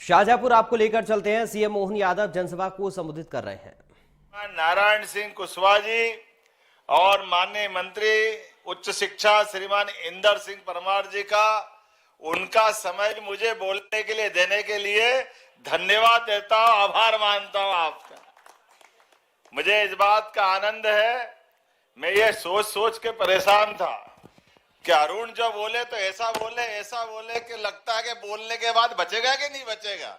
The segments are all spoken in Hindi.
शाहजहांपुर आपको लेकर चलते हैं। सीएम मोहन यादव जनसभा को संबोधित कर रहे हैं। नारायण सिंह कुशवाहा जी और माननीय मंत्री उच्च शिक्षा श्रीमान इंदर सिंह परमार जी का उनका समय मुझे बोलने के लिए देने के लिए धन्यवाद देता हूं, आभार मानता हूं आपका। मुझे इस बात का आनंद है। मैं ये सोच सोच के परेशान था कि अरुण जो बोले तो ऐसा बोले कि लगता है कि बोलने के बाद बचेगा कि नहीं बचेगा।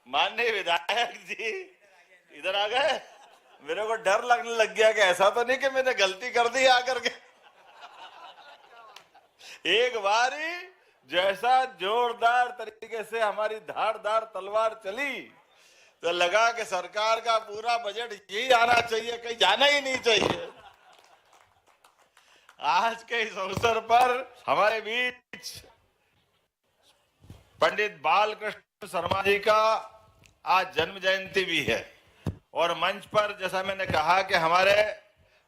माननीय विधायक जी इधर आ गए। मेरे को डर लगने लग गया कि ऐसा तो नहीं कि मैंने गलती कर दी आकर के। एक बार ही जैसा जोरदार तरीके से हमारी धारदार तलवार चली तो लगा कि सरकार का पूरा बजट यही आना चाहिए, कहीं जाना ही नहीं चाहिए। आज के इस अवसर पर हमारे बीच पंडित बालकृष्ण शर्मा जी का आज जन्म जयंती भी है और मंच पर जैसा मैंने कहा कि हमारे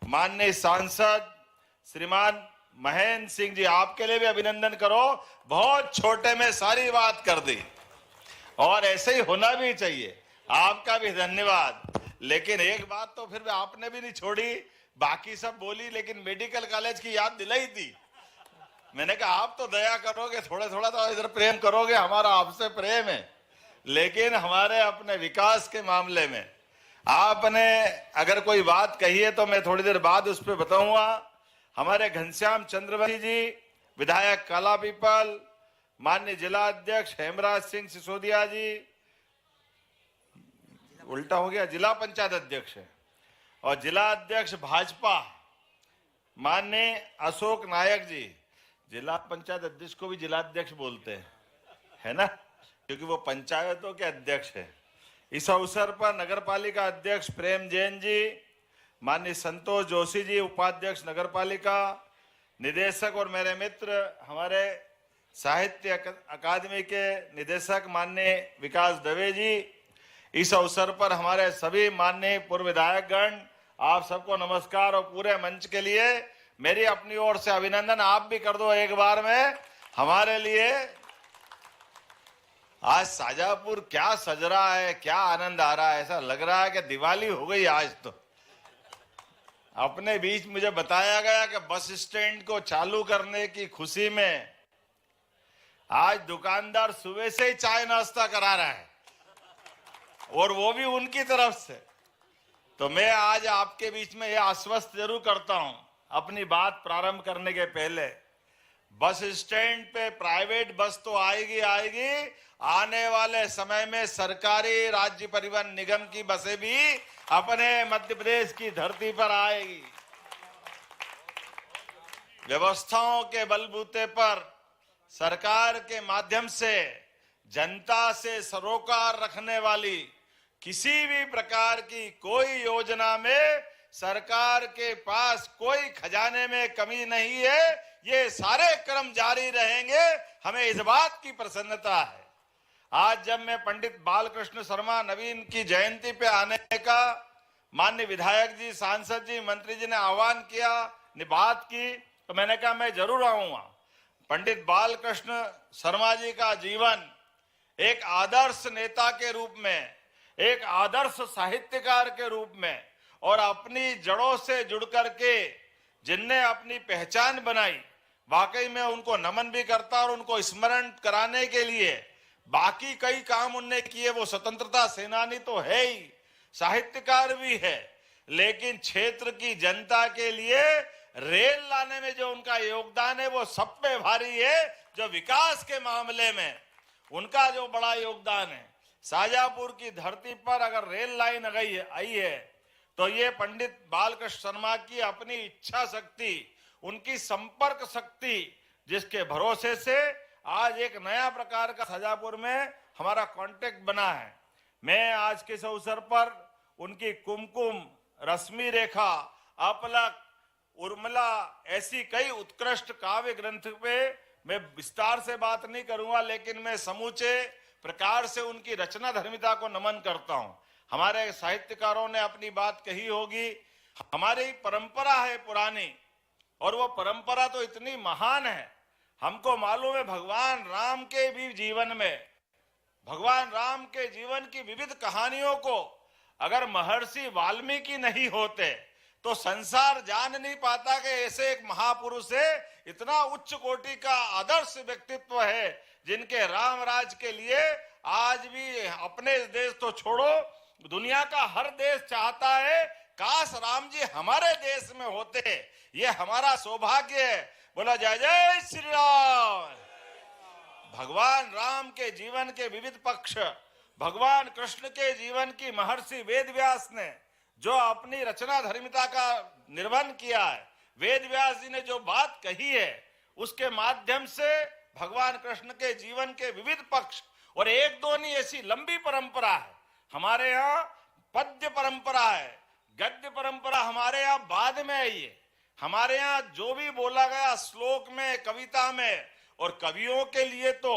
माननीय सांसद श्रीमान महेंद्र सिंह जी, आपके लिए भी अभिनंदन करो। बहुत छोटे में सारी बात कर दी और ऐसे ही होना भी चाहिए। आपका भी धन्यवाद। लेकिन एक बात तो फिर आपने भी नहीं छोड़ी, बाकी सब बोली, लेकिन मेडिकल कॉलेज की याद दिलाई दी। मैंने कहा आप तो दया करोगे, थोड़ा थोड़ा तो इधर प्रेम करोगे, हमारा आपसे प्रेम है, लेकिन हमारे अपने विकास के मामले में आपने अगर कोई बात कही है तो मैं थोड़ी देर बाद उस पर बताऊंगा। हमारे घनश्याम चंद्रवंशी जी विधायक कालापीपल, माननीय जिला अध्यक्ष हेमराज सिंह सिसोदिया जी, उल्टा हो गया, जिला पंचायत अध्यक्ष है, और जिला अध्यक्ष भाजपा माननीय अशोक नायक जी। जिला पंचायत अध्यक्ष को भी जिला अध्यक्ष बोलते हैं, है ना, क्योंकि वो पंचायतों के अध्यक्ष है। इस अवसर पर नगर पालिका अध्यक्ष प्रेम जैन जी, माननीय संतोष जोशी जी उपाध्यक्ष नगर पालिका, निदेशक और मेरे मित्र हमारे साहित्य अकादमी के निदेशक माननीय विकास दवे जी। इस अवसर पर हमारे सभी माननीय पूर्व विधायकगण, आप सबको नमस्कार और पूरे मंच के लिए मेरी अपनी ओर से अभिनंदन। आप भी कर दो एक बार में हमारे लिए। आज शाहजहांपुर क्या सज रहा है, क्या आनंद आ रहा है, ऐसा लग रहा है कि दिवाली हो गई आज तो। अपने बीच मुझे बताया गया कि बस स्टैंड को चालू करने की खुशी में आज दुकानदार सुबह से ही चाय नाश्ता करा रहा है, और वो भी उनकी तरफ से। तो मैं आज आपके बीच में यह आश्वस्त जरूर करता हूं अपनी बात प्रारंभ करने के पहले, बस स्टैंड पे प्राइवेट बस तो आएगी आएगी, आने वाले समय में सरकारी राज्य परिवहन निगम की बसें भी अपने मध्य प्रदेश की धरती पर आएगी। व्यवस्थाओं के बलबूते पर सरकार के माध्यम से जनता से सरोकार रखने वाली किसी भी प्रकार की कोई योजना में सरकार के पास कोई खजाने में कमी नहीं है। ये सारे क्रम जारी रहेंगे, हमें इस बात की प्रसन्नता है। आज जब मैं पंडित बालकृष्ण शर्मा नवीन की जयंती पे आने का माननीय विधायक जी, सांसद जी, मंत्री जी ने आह्वान किया, ने बात की, तो मैंने कहा मैं जरूर आऊंगा। पंडित बालकृष्ण शर्मा जी का जीवन एक आदर्श नेता के रूप में, एक आदर्श साहित्यकार के रूप में, और अपनी जड़ों से जुड़ करके जिनने अपनी पहचान बनाई, वाकई में उनको नमन भी करता और उनको स्मरण कराने के लिए बाकी कई काम उनने किए। वो स्वतंत्रता सेनानी तो है ही, साहित्यकार भी है, लेकिन क्षेत्र की जनता के लिए रेल लाने में जो उनका योगदान है वो सब पे भारी है। जो विकास के मामले में उनका जो बड़ा योगदान है, शाहजहांपुर की धरती पर अगर रेल लाइन आई है तो ये पंडित बालकृष्ण शर्मा की अपनी इच्छा शक्ति, उनकी संपर्क शक्ति, जिसके भरोसे से आज एक नया प्रकार का शाहजहांपुर में हमारा कांटेक्ट बना है। मैं आज के इस अवसर पर उनकी कुमकुम, रश्मि रेखा, अपलक, उर्मिला, ऐसी कई उत्कृष्ट काव्य ग्रंथ पे मैं विस्तार से बात नहीं करूंगा, लेकिन मैं समूचे प्रकार से उनकी रचना धर्मिता को नमन करता हूं। हमारे साहित्यकारों ने अपनी बात कही होगी, हमारी परंपरा है पुरानी, और वो परंपरा तो इतनी महान है। हमको मालूम है भगवान राम के भी जीवन में भगवान राम के जीवन की विविध कहानियों को अगर महर्षि वाल्मीकि नहीं होते तो संसार जान नहीं पाता कि ऐसे एक महापुरुष है, इतना उच्च कोटि का आदर्श व्यक्तित्व है, जिनके राम राज के लिए आज भी अपने देश तो छोड़ो, दुनिया का हर देश चाहता है काश राम जी हमारे देश में होते, ये हमारा सौभाग्य है। बोला जय जय श्री राम। भगवान राम के जीवन के विविध पक्ष, भगवान कृष्ण के जीवन की महर्षि वेदव्यास ने जो अपनी रचना धर्मिता का निर्वहन किया है, वेदव्यास जी ने जो बात कही है, उसके माध्यम से भगवान कृष्ण के जीवन के विविध पक्ष, और एक दो नहीं ऐसी लंबी परंपरा है। हमारे यहाँ पद्य परंपरा है, गद्य परंपरा हमारे यहाँ बाद में आई है। हमारे यहाँ जो भी बोला गया श्लोक में, कविता में, और कवियों के लिए तो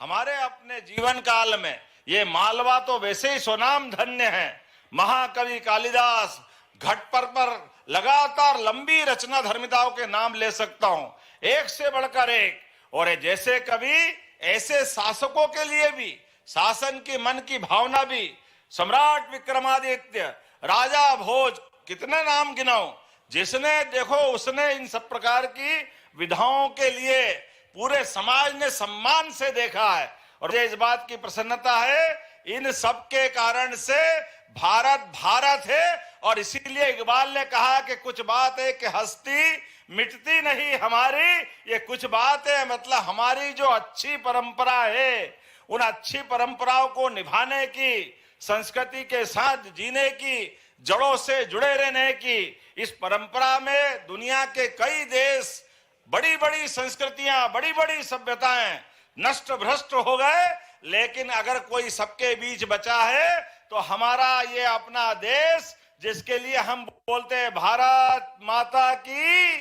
हमारे अपने जीवन काल में ये मालवा तो वैसे ही स्वनाम धन्य है। महाकवि कालिदास, घट पर लगातार लंबी रचना धर्मिताओं के नाम ले सकता हूं, एक से बढ़कर एक। और जैसे कवि ऐसे शासकों के लिए भी, शासन की मन की भावना भी, सम्राट विक्रमादित्य, राजा भोज, कितने नाम गिनाऊं, जिसने देखो उसने इन सब प्रकार की विधाओं के लिए पूरे समाज ने सम्मान से देखा है। और इस बात की प्रसन्नता है, इन सब के कारण से भारत भारत है। और इसीलिए इकबाल ने कहा कि कुछ बात है कि हस्ती मिटती नहीं हमारी, ये कुछ बात है मतलब हमारी जो अच्छी परंपरा है, उन अच्छी परंपराओं को निभाने की, संस्कृति के साथ जीने की, जड़ों से जुड़े रहने की, इस परंपरा में दुनिया के कई देश, बड़ी बड़ी संस्कृतियां, बड़ी बड़ी सभ्यताएं नष्ट भ्रष्ट हो गए, लेकिन अगर कोई सबके बीच बचा है तो हमारा ये अपना देश, जिसके लिए हम बोलते हैं भारत माता की,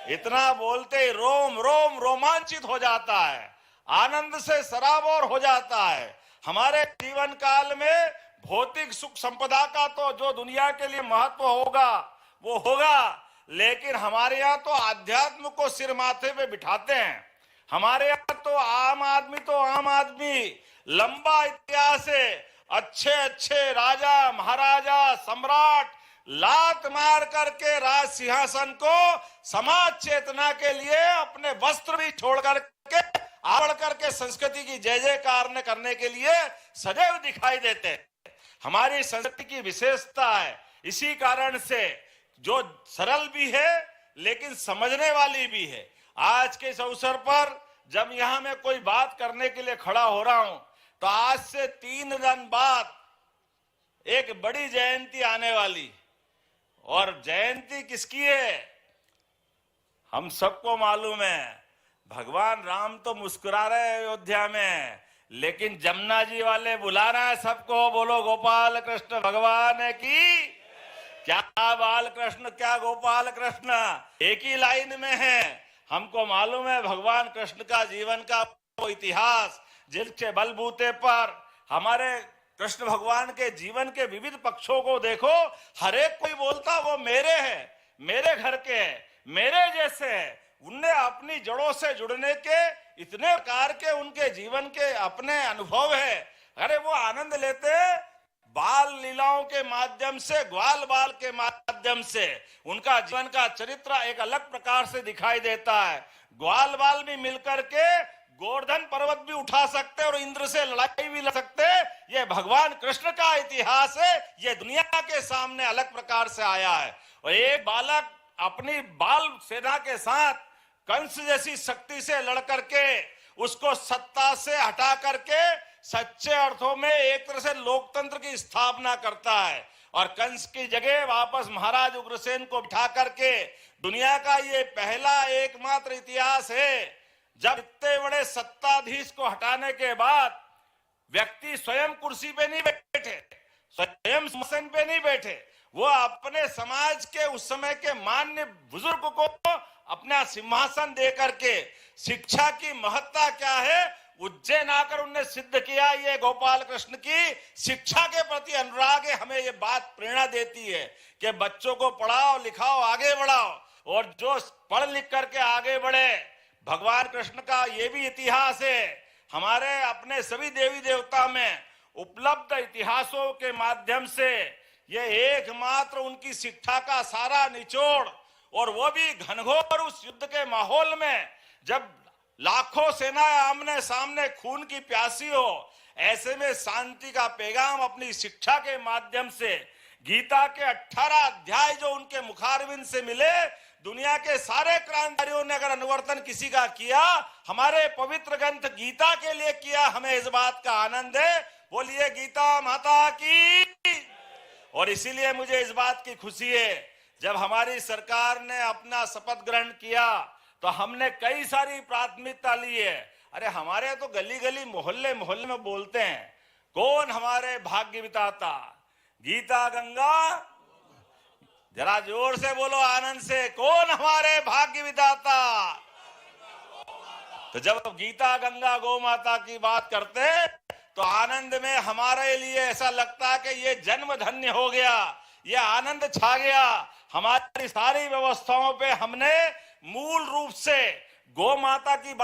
इतना बोलते ही रोम रोम रोमांचित हो जाता है, आनंद से सराबोर हो जाता है। हमारे जीवन काल में भौतिक सुख संपदा का तो जो दुनिया के लिए महत्व होगा वो होगा, लेकिन हमारे यहाँ तो आध्यात्म को सिर माथे पे बिठाते हैं। हमारे यहाँ तो आम आदमी, लंबा इतिहास है, अच्छे अच्छे राजा महाराजा सम्राट लात मार करके राज सिंहासन को समाज चेतना के लिए अपने वस्त्र भी छोड़ करके आवड़ करके संस्कृति की जय जयकार करने के लिए सदैव दिखाई देते हैं। हमारी संस्कृति की विशेषता है, इसी कारण से जो सरल भी है लेकिन समझने वाली भी है। आज के इस अवसर पर जब यहां मैं कोई बात करने के लिए खड़ा हो रहा हूं, तो आज से 3 दिन बाद एक बड़ी जयंती आने वाली, और जयंती किसकी है हम सबको मालूम है। भगवान राम तो मुस्कुरा रहे हैं अयोध्या में, लेकिन जमुना जी वाले बुला रहे हैं सबको, बोलो गोपाल कृष्ण भगवान की। क्या बाल कृष्ण, क्या गोपाल कृष्ण, एक ही लाइन में है। हमको मालूम है भगवान कृष्ण का जीवन का वो इतिहास, जिसके बलबूते पर हमारे कृष्ण भगवान के जीवन के विविध पक्षों को देखो, हर एक कोई बोलता वो मेरे हैं, मेरे घर के हैं, मेरे जैसे हैं। उनने अपनी जड़ों से जुड़ने के इतने प्रकार के उनके जीवन के अपने अनुभव है। अरे वो आनंद लेते बाल लीलाओं के माध्यम से, ग्वाल बाल के माध्यम से उनका जीवन का चरित्र एक अलग प्रकार से दिखाई देता है। ग्वाल बाल भी मिलकर के गोवर्धन पर्वत भी उठा सकते और इंद्र से लड़ाई भी लड़ सकते। ये भगवान कृष्ण का इतिहास है, ये दुनिया के सामने अलग प्रकार से आया है। और एक बालक अपनी बाल सेना के साथ कंस जैसी शक्ति से लड़ करके उसको सत्ता से हटा करके सच्चे अर्थों में एक तरह से लोकतंत्र की स्थापना करता है, और कंस की जगह वापस महाराज उग्रसेन को बिठा करके दुनिया का ये पहला एकमात्र इतिहास है जब इतने बड़े सत्ताधीश को हटाने के बाद व्यक्ति स्वयं कुर्सी पे नहीं बैठे, स्वयं सिंहासन पे नहीं बैठे, वो अपने समाज के उस समय के मान्य बुजुर्ग को अपना सिंहासन दे करके शिक्षा की महत्ता क्या है उज्जैन आकर उनने सिद्ध किया। ये गोपाल कृष्ण की शिक्षा के प्रति अनुराग है, हमें ये बात प्रेरणा देती है कि बच्चों को पढ़ाओ लिखाओ आगे बढ़ाओ, और जो पढ़ लिख करके आगे बढ़े। भगवान कृष्ण का ये भी इतिहास है, हमारे अपने सभी देवी देवता में उपलब्ध इतिहासों के माध्यम से ये एकमात्र उनकी शिक्षा का सारा निचोड़, और वो भी घनघोर उस युद्ध के माहौल में जब लाखों सेनाएं आमने सामने खून की प्यासी हो, ऐसे में शांति का पैगाम अपनी शिक्षा के माध्यम से गीता के 18 अध्याय जो उनके मुखारविंद से मिले, दुनिया के सारे क्रांतिकारियों ने अगर अनुवर्तन किसी का किया, हमारे पवित्र ग्रंथ गीता के लिए किया। हमें इस बात का आनंद है। बोलिए गीता माता की। और इसीलिए मुझे इस बात की खुशी है, जब हमारी सरकार ने अपना शपथ ग्रहण किया तो हमने कई सारी प्राथमिकता ली है। अरे हमारे तो गली गली मोहल्ले मोहल्ले में बोलते हैं, कौन हमारे भाग्य विधाता, गीता गंगा, जरा जोर से बोलो आनंद से, कौन हमारे भाग्य विधाता। तो जब गीता गंगा गौ माता की बात करते तो आनंद में हमारे लिए ऐसा लगता है कि ये जन्म धन्य हो गया, ये आनंद छा गया। हमारी सारी व्यवस्थाओं पे हमने मूल रूप से गौ माता की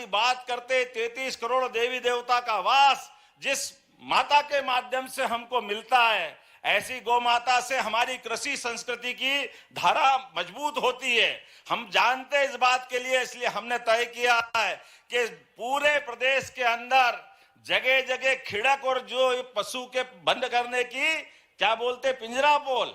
बात करते 33 करोड़ देवी देवता का वास जिस माता के माध्यम से हमको मिलता है, ऐसी गौ माता से हमारी कृषि संस्कृति की धारा मजबूत होती है। हम जानते हैं इस बात के लिए, इसलिए हमने तय किया है कि पूरे प्रदेश के अंदर जगह जगह खिड़क और जो पशु के बंद करने की क्या बोलते, पिंजरा पोल,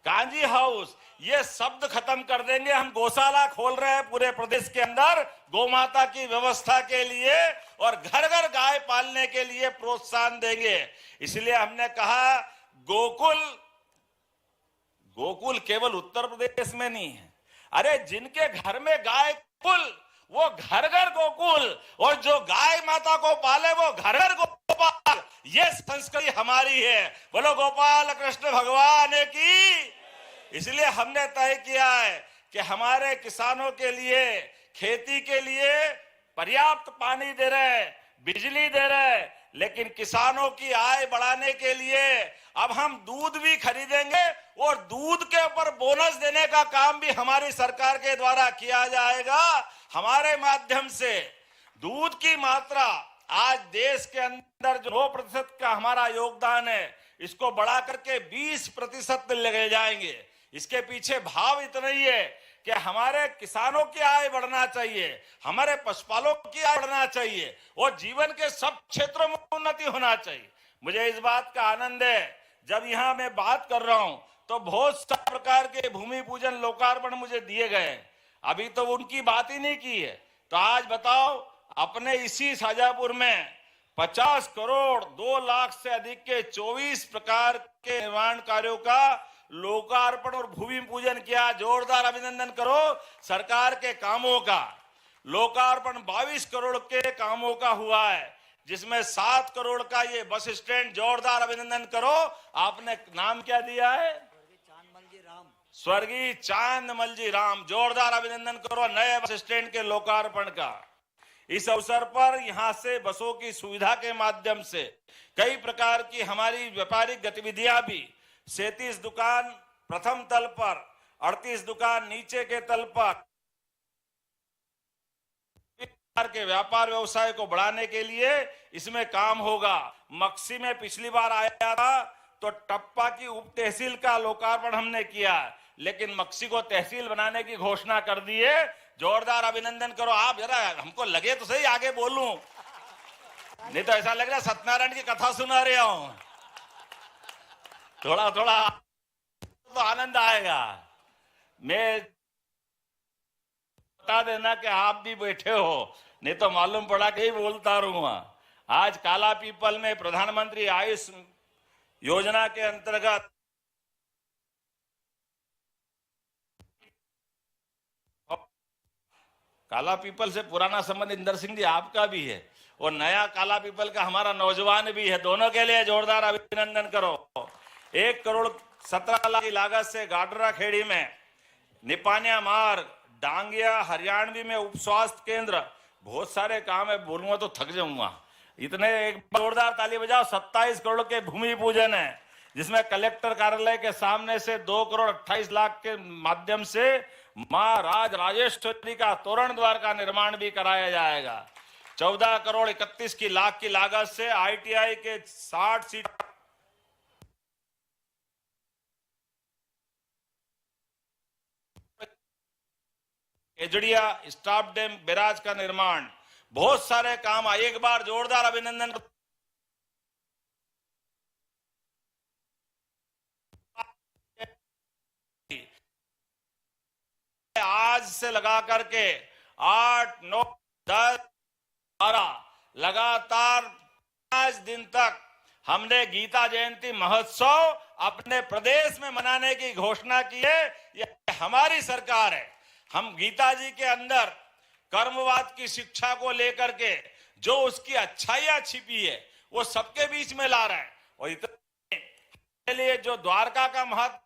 कांजी हाउस, ये शब्द खत्म कर देंगे। हम गौशाला खोल रहे हैं पूरे प्रदेश के अंदर गौ माता की व्यवस्था के लिए, और घर घर गाय पालने के लिए प्रोत्साहन देंगे। इसलिए हमने कहा गोकुल केवल उत्तर प्रदेश में नहीं है। अरे जिनके घर में गाय कुल, वो घर घर गोकुल, और जो गाय माता को पाले वो घर घर गोपाल। ये संस्कृति हमारी है। बोलो गोपाल कृष्ण भगवान की। इसलिए हमने तय किया है कि हमारे किसानों के लिए, खेती के लिए पर्याप्त पानी दे रहे, बिजली दे रहे, लेकिन किसानों की आय बढ़ाने के लिए अब हम दूध भी खरीदेंगे और दूध के ऊपर बोनस देने का काम भी हमारी सरकार के द्वारा किया जाएगा। हमारे माध्यम से दूध की मात्रा आज देश के अंदर जो 9% का हमारा योगदान है, इसको बढ़ा करके 20% ले जाएंगे। इसके पीछे भाव इतना ही है कि हमारे किसानों की आय बढ़ना चाहिए, हमारे पशुपालकों की आय बढ़ना चाहिए, और जीवन के सब क्षेत्रों में उन्नति होना चाहिए। मुझे इस बात का आनंद है, जब यहाँ मैं बात कर रहा हूं तो बहुत सारे प्रकार के भूमि पूजन लोकार्पण मुझे दिए गए। अभी तो उनकी बात ही नहीं की है। तो आज बताओ, अपने इसी शाजापुर में 50 करोड़ 2 लाख से अधिक के 24 प्रकार के निर्माण कार्यों का लोकार्पण और भूमि पूजन किया। जोरदार अभिनंदन करो सरकार के कामों का। लोकार्पण 22 करोड़ के कामों का हुआ है, जिसमें 7 करोड़ का ये बस स्टैंड। जोरदार अभिनंदन करो। आपने नाम क्या दिया है? स्वर्गीय चांदमल जी राम। जोरदार अभिनंदन करो नए बस स्टैंड के लोकार्पण का। इस अवसर पर यहां से बसों की सुविधा के माध्यम से कई प्रकार की हमारी व्यापारिक गतिविधियां भी, 37 दुकान प्रथम तल पर, 38 दुकान नीचे के तल पर के व्यापार व्यवसाय को बढ़ाने के लिए इसमें काम होगा। मक्सी में पिछली बार आया था तो टप्पा की उप तहसील का लोकार्पण हमने किया, लेकिन मक्सी को तहसील बनाने की घोषणा कर दी है। जोरदार अभिनंदन करो। आप जरा, हमको लगे तो सही आगे बोलूं, नहीं तो ऐसा लग रहा है सत्यनारायण की कथा सुना रहा हूं। थोड़ा थोड़ा तो आनंद आएगा। मैं बता देना कि आप भी बैठे हो, नहीं तो मालूम पड़ा कि ही बोलता रहूंगा। आज काला पीपल में प्रधानमंत्री आयुष योजना के अंतर्गत काला पीपल से पुराना संबंध इंदर सिंह जी आपका भी है, और नया काला पीपल का हमारा नौजवान भी है। दोनों के लिए जोरदार अभिनंदन करो। 1 करोड़ 17 लाख की लागत से गाडरा खेड़ी में निपानिया मार्ग, डांगिया हरियाणवी में उप स्वास्थ्य केंद्र, बहुत सारे काम है, बोलूंगा तो थक जाऊंगा। इतने एक जोरदार ताली बजाओ। 27 करोड़ के भूमि पूजन है, जिसमें कलेक्टर कार्यालय के सामने से 2 करोड़ 28 लाख के माध्यम से मां राज राजेश्वरी का तोरण द्वार का निर्माण भी कराया जाएगा। 14 करोड़ 31 लाख की लागत से ITI के 60 सीट केजड़िया स्टाफ डैम बैराज का निर्माण, बहुत सारे काम। एक बार जोरदार अभिनंदन। आज से लगा करके 8, 9, 10, 12 लगातार 5 दिन तक हमने गीता जयंती महोत्सव अपने प्रदेश में मनाने की घोषणा की है। यह हमारी सरकार है। हम गीता जी के अंदर कर्मवाद की शिक्षा को लेकर के जो उसकी अच्छाइयां छिपी है वो सबके बीच में ला रहा है। और इतने लिए जो द्वारका का महत्व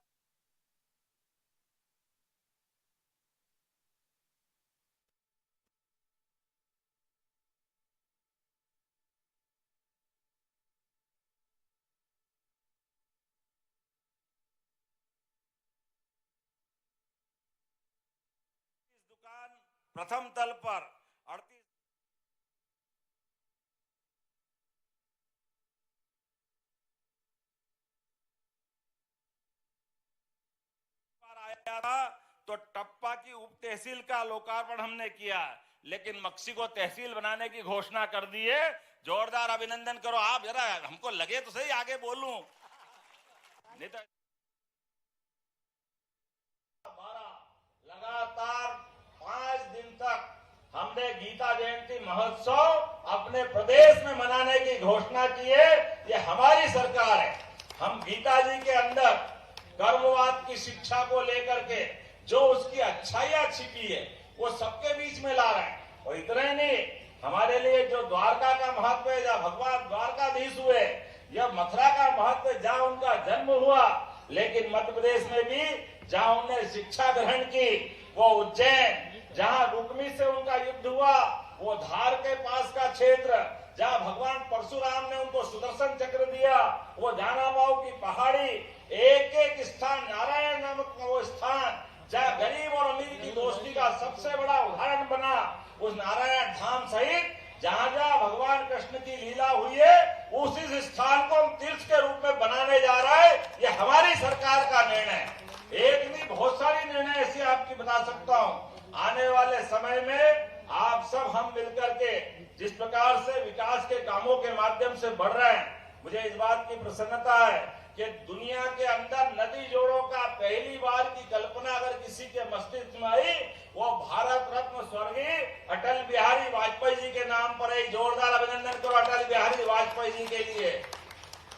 दुकान प्रथम तल पर 38 आया था तो टप्पा की उप तहसील का लोकार्पण हमने किया, लेकिन मक्सी को तहसील बनाने की घोषणा कर दी है। जोरदार अभिनंदन करो आप। जरा हमको लगे तो सही आगे बोलूं, नहीं तो लगातार 5 दिन तक हमने गीता जयंती महोत्सव अपने प्रदेश में मनाने की घोषणा की है। ये हमारी सरकार है। हम गीता जी के अंदर कर्मवाद की शिक्षा को लेकर के जो उसकी अच्छाइयां छिपी है वो सबके बीच में ला रहे हैं। और इतना ही नहीं, हमारे लिए जो द्वारका का महत्व है, जहाँ भगवान द्वारकाधीश हुए, यह मथुरा का महत्व है जहाँ उनका जन्म हुआ, लेकिन मध्य प्रदेश में भी जहाँ उन्होंने शिक्षा ग्रहण की, वो उज्जैन जहाँ रुक्मी से उनका युद्ध हुआ, वो धार के पास का क्षेत्र जहाँ भगवान परशुराम ने उनको सुदर्शन चक्र दिया, वो जानाबाव की पहाड़ी, एक एक स्थान नारायण नामक वो स्थान जहाँ गरीब और अमीर की दोस्ती का सबसे बड़ा उदाहरण बना, उस नारायण धाम सहित जहाँ जहाँ भगवान कृष्ण की लीला हुई है, उसी स्थान को हम तीर्थ के रूप में बनाने जा रहा है। ये हमारी सरकार का निर्णय है। एक नहीं, बहुत सारी निर्णय ऐसी आपकी बता सकता हूँ। आने वाले समय में आप सब हम मिलकर के जिस प्रकार से विकास के कामों के माध्यम से बढ़ रहे हैं, मुझे इस बात की प्रसन्नता है कि दुनिया के अंदर नदी जोड़ों का पहली बार की कल्पना अगर किसी के मस्तिष्क में आई, वो भारत रत्न स्वर्गीय अटल बिहारी वाजपेयी जी के नाम पर है। जोरदार अभिनंदन करो अटल बिहारी वाजपेयी जी के लिए।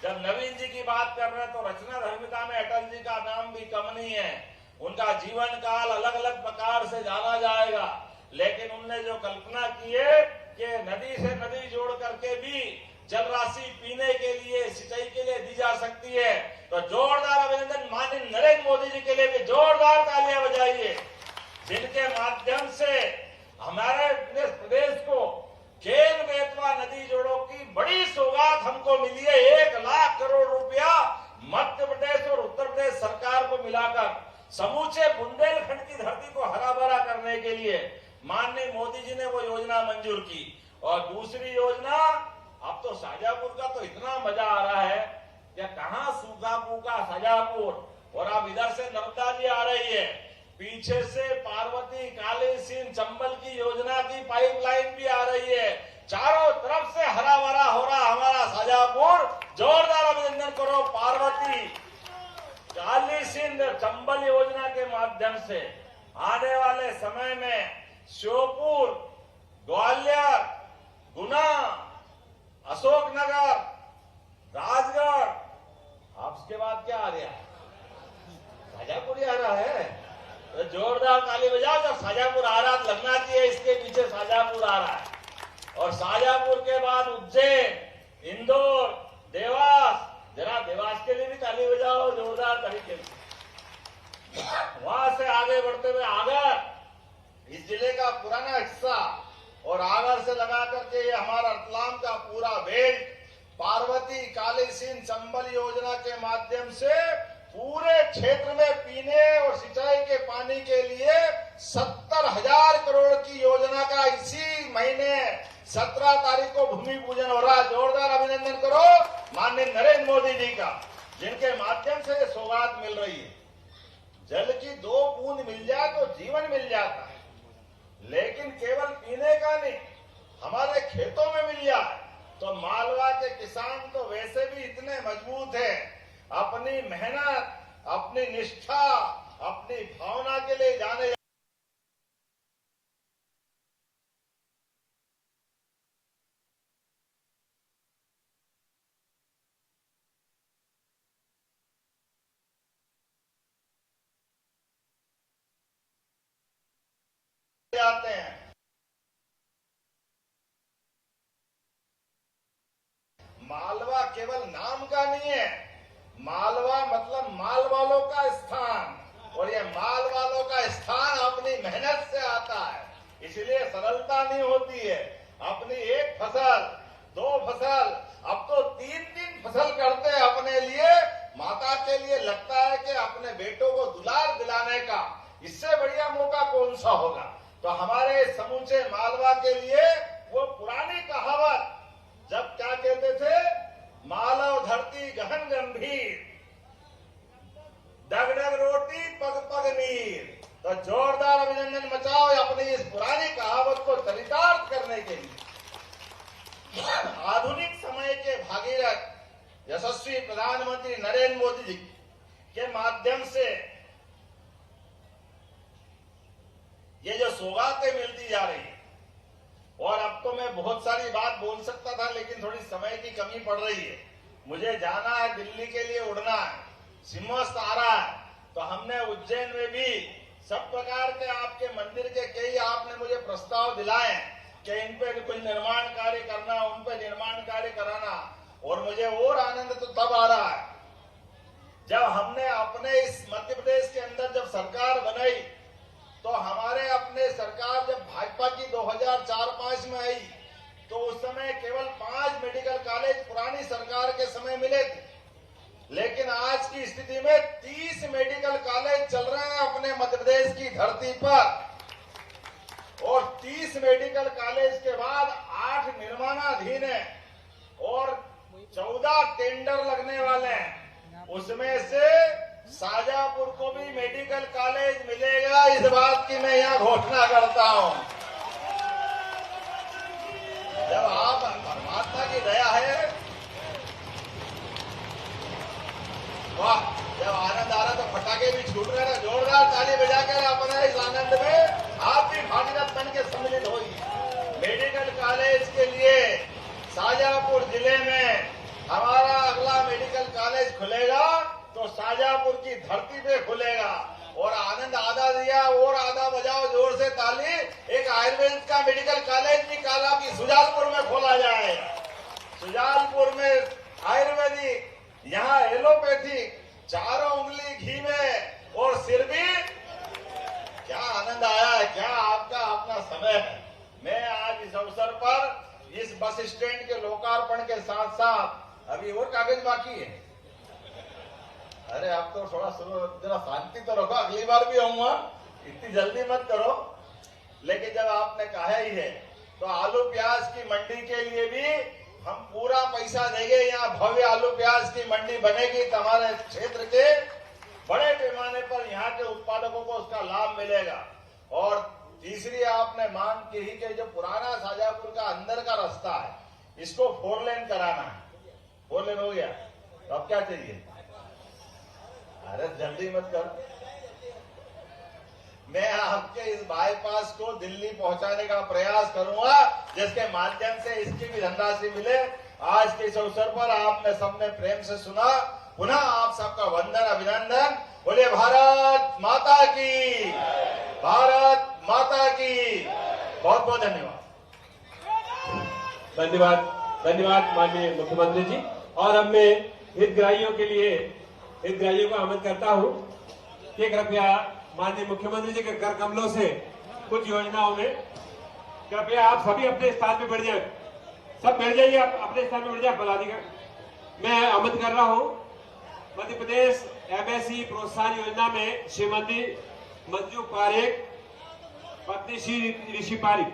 जब नवीन जी की बात कर रहे हैं तो रचना धर्मिता में अटल जी का नाम भी कम नहीं है। उनका जीवन काल अलग अलग प्रकार से जाना जाएगा, लेकिन उनने जो कल्पना की है कि नदी से नदी जोड़ करके भी जल राशि पीने के लिए, सिंचाई के लिए दी जा सकती है, तो जोरदार अभिनंदन माननीय नरेंद्र मोदी जी के लिए भी जोरदार तालियां बजाइए, जिनके माध्यम से हमारे प्रदेश को केन बेतवा नदी जोड़ों की बड़ी सौगात हमको मिली है। 1 लाख करोड़ रुपया मध्य प्रदेश और उत्तर प्रदेश सरकार को मिलाकर समूचे बुंदेलखंड की धरती को हरा भरा करने के लिए माननीय मोदी जी ने वो योजना मंजूर की। और दूसरी योजना, अब तो शाजापुर का तो इतना मजा आ रहा है कि कहां सूखा फूका शाजापुर, और अब इधर से नर्मदा जी आ रही है, पीछे से पार्वती काली सिंध चंबल की योजना की पाइपलाइन भी आ रही है। चारों तरफ से हरा भरा हो रहा हमारा शाजापुर। जोरदार अभिनंदन करो। पार्वती काली सिंध चंबल योजना के माध्यम से आने वाले समय में श्योपुर, ग्वालियर, गुना, अशोकनगर, राजगढ़, अब उसके बाद क्या आ गया, शाजापुर ही आ रहा है। तो जोरदार ताली बजाओ। जब शाजापुर आ रहा तो लगना चाहिए इसके पीछे शाजापुर आ रहा है। और शाजापुर के बाद उज्जैन, इंदौर, देवास, जरा देवास के लिए भी ताली बजाओ जोरदार तरीके से। वहां से आगे बढ़ते हुए आगर, इस जिले का पुराना हिस्सा, और आगर से लगा करके ये हमारा रतलाम का पूरा बेल्ट, पार्वती काली सिंध चंबल योजना के माध्यम से पूरे क्षेत्र में पीने और सिंचाई के पानी के लिए पूजन हो रहा है। जोरदार अभिनंदन करो माननीय नरेंद्र मोदी जी का, जिनके माध्यम से ये सौगात मिल रही है। जल की 2 बूंद मिल जाए तो जीवन मिल जाता है, लेकिन केवल पीने का नहीं, हमारे खेतों में मिल जाए तो मालवा के किसान तो वैसे भी इतने मजबूत हैं, अपनी मेहनत, अपनी निष्ठा, अपनी भावना के लिए जाने जाते हैं। मालवा केवल नाम का नहीं है, मालवा मतलब माल वालों का स्थान, और ये माल वालों का स्थान अपनी मेहनत से आता है, इसलिए सरलता नहीं होती है। अपनी 1 फसल 2 फसल अब तो 3-3 फसल करते हैं अपने लिए, माता के लिए लगता है कि अपने बेटों को दुलार दिलाने का इससे बढ़िया मौका कौन सा होगा। तो हमारे समूचे मालवा के लिए वो पुरानी कहावत, जब क्या कहते थे, मालव धरती गहन गंभीर, डग डग रोटी पग पग नीर। तो जोरदार अभिनंदन मचाओ अपनी इस पुरानी कहावत को चरितार्थ करने के लिए। आधुनिक समय के भागीरथ यशस्वी प्रधानमंत्री नरेंद्र मोदी जी के माध्यम से ये जो सौगातें मिलती जा रही है, और अब तो मैं बहुत सारी बात बोल सकता था, लेकिन थोड़ी समय की कमी पड़ रही है। मुझे जाना है, दिल्ली के लिए उड़ना है, सिम्हस्थ आ रहा है, तो हमने उज्जैन में भी सब प्रकार के आपके मंदिर के कई आपने मुझे प्रस्ताव दिलाए कि इन पे कुछ निर्माण कार्य करना, उन पे निर्माण कार्य कराना। और मुझे और आनंद तो तब आ रहा है जब हमने अपने इस मध्य प्रदेश के अंदर जब सरकार बनाई, तो हमारे अपने सरकार जब भाजपा की 2004-05 में आई, तो उस समय केवल 5 मेडिकल कॉलेज पुरानी सरकार के समय मिले थे, लेकिन आज की स्थिति में 30 मेडिकल कॉलेज चल रहे हैं अपने मध्य प्रदेश की धरती पर। और 30 मेडिकल कॉलेज के बाद 8 निर्माणाधीन है और 14 टेंडर लगने वाले हैं। उसमें से शाजापुर को भी मेडिकल कॉलेज मिलेगा, इस बात की मैं यहाँ घोषणा करता हूँ। जब आप परमात्मा की दया है, वाह, जब आनंद आ रहा तो फटाके भी छूट रहे हैं। जोरदार ताली बजाकर अपने इस आनंद में आप भी भागीरथ बन के सम्मिलित होइए। मेडिकल कॉलेज के लिए शाजापुर जिले में हमारा अगला मेडिकल कॉलेज खुलेगा तो शाजापुर की धरती पे खुलेगा। और आनंद आधा दिया और आधा बजाओ जोर से ताली। एक आयुर्वेद का मेडिकल कॉलेज भी काला की सुजालपुर में खोला जाएगा। सुजालपुर में आयुर्वेदिक, यहाँ एलोपैथिक, चारों उंगली घी में और सिर भी। क्या आनंद आया है, क्या आपका अपना समय है। मैं आज इस अवसर पर इस बस स्टैंड के लोकार्पण के साथ साथ अभी और कागज बाकी है। अरे आप तो थोड़ा जरा शांति तो रखो, अगली बार भी आऊंगा, इतनी जल्दी मत करो। लेकिन जब आपने कहा ही है तो आलू प्याज की मंडी के लिए भी हम पूरा पैसा देंगे। यहाँ भव्य आलू प्याज की मंडी बनेगी तो हमारे क्षेत्र के बड़े पैमाने पर यहाँ के उत्पादकों को उसका लाभ मिलेगा। और तीसरी आपने मांग की ही कि जो पुराना शाजापुर का अंदर का रास्ता है इसको 4 लेन कराना है। 4 लेन हो गया तो अब क्या चाहिए। अरे जल्दी मत कर। मैं आपके इस बाईपास को दिल्ली पहुंचाने का प्रयास करूंगा जिसके माध्यम से इसकी भी धनराशि मिले। आज के इस अवसर पर आपने सबने प्रेम से सुना। पुनः आप सबका वंदन अभिनंदन। बोले भारत माता की, भारत माता की। बहुत बहुत धन्यवाद। धन्यवाद, धन्यवाद माननीय मुख्यमंत्री जी। और अब मैं हितग्राहियों के लिए हितग्राहियों को आमंत्रित करता हूं कि कृपया माननीय मुख्यमंत्री जी के कर कमलों से कुछ योजनाओं में कृपया आप सभी अपने स्थान पे बैठ जाए। सब बैठ जाइए, आप अपने स्थान पे बैठ जाए। पदाधिकारी मैं आमंत्रित कर रहा हूं मध्य प्रदेश एमएसई प्रोत्साहन योजना में श्रीमती मंजू पारेख, पत्नी श्री ऋषि पारेख।